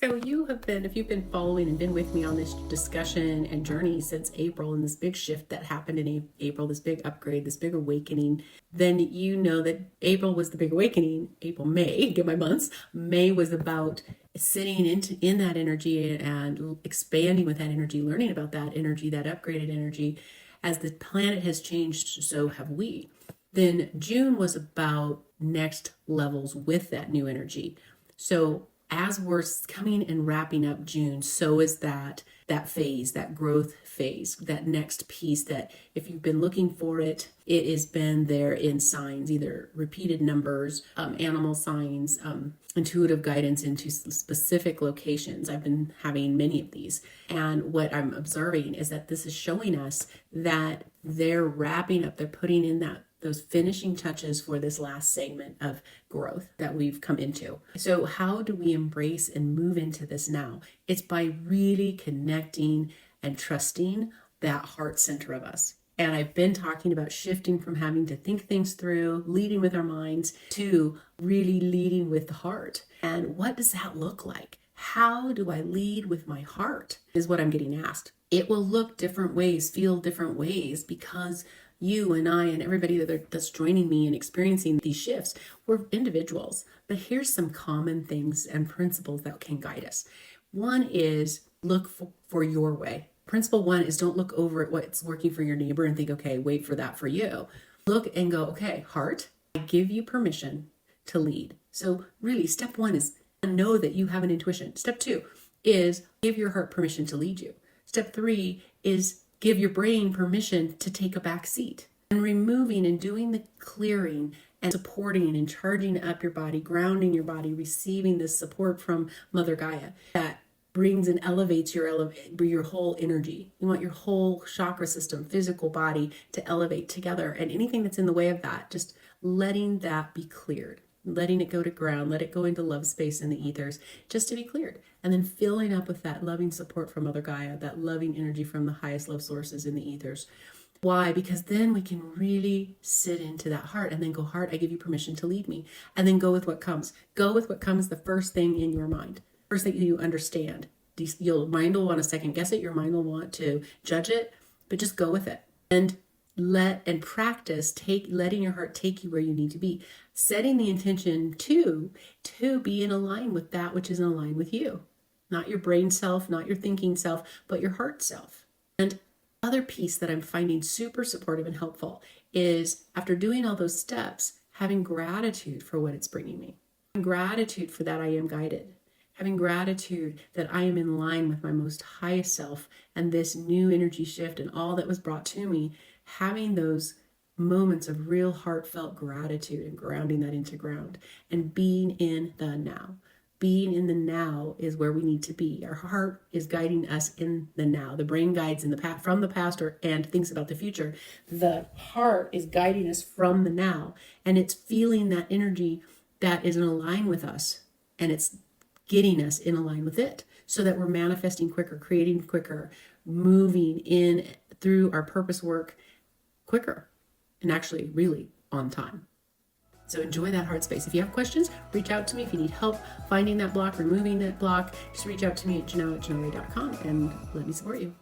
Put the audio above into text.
So you have been, if you've been following and been with me on this discussion and journey since April and this big shift that happened in April, this big upgrade, this big awakening, then you know that April was the big awakening. May, get my months. May was about sitting in that energy and expanding with that energy, learning about that energy, that upgraded energy. As the planet has changed, so have we. Then June was about next levels with that new energy. So as we're coming and wrapping up June, so is that phase, that growth phase, that next piece that if you've been looking for it, it has been there in signs, either repeated numbers, animal signs, intuitive guidance into specific locations. I've been having many of these. And what I'm observing is that this is showing us that they're wrapping up, they're putting in those finishing touches for this last segment of growth that we've come into. So how do we embrace and move into this now? It's by really connecting and trusting that heart center of us. And I've been talking about shifting from having to think things through, leading with our minds, to really leading with the heart. And what does that look like? How do I lead with my heart is what I'm getting asked. It will look different ways, feel different ways, because you and I and everybody that's joining me and experiencing these shifts, we're individuals. But here's some common things and principles that can guide us. One is look for your way. Principle one is don't look over at what's working for your neighbor and think, okay, wait for that for you. Look and go, okay, heart, I give you permission to lead. So really, step one is know that you have an intuition. Step two is give your heart permission to lead you. Step three is give your brain permission to take a back seat. And removing and doing the clearing and supporting and charging up your body, grounding your body, receiving this support from Mother Gaia that brings and elevates your whole energy. You want your whole chakra system, physical body to elevate together. And anything that's in the way of that, just letting that be cleared. Letting it go to ground, let it go into love space in the ethers, just to be cleared. And then filling up with that loving support from Mother Gaia, that loving energy from the highest love sources in the ethers. Why? Because then we can really sit into that heart and then go, heart, I give you permission to lead me. And then go with what comes. Go with what comes, the first thing in your mind. First thing you understand. Your mind will want to second guess it. Your mind will want to judge it, but just go with it. And practice letting your heart take you where you need to be, setting the intention to be in line with that which is in line with you, not your brain self, not your thinking self, but your heart self. And other piece that I'm finding super supportive and helpful is, after doing all those steps, having gratitude for what it's bringing me, gratitude for that I am guided, having gratitude that I am in line with my most highest self and this new energy shift and all that was brought to me. Having those moments of real heartfelt gratitude and grounding that into ground and being in the now. Being in the now is where we need to be. Our heart is guiding us in the now. The brain guides in the past, from the past and thinks about the future. The heart is guiding us from the now, and it's feeling that energy that is in line with us, and it's getting us in line with it so that we're manifesting quicker, creating quicker, moving in through our purpose work quicker, and actually really on time. So enjoy that heart space. If you have questions, reach out to me. If you need help finding that block, removing that block, just reach out to me at janell@janell.com and let me support you.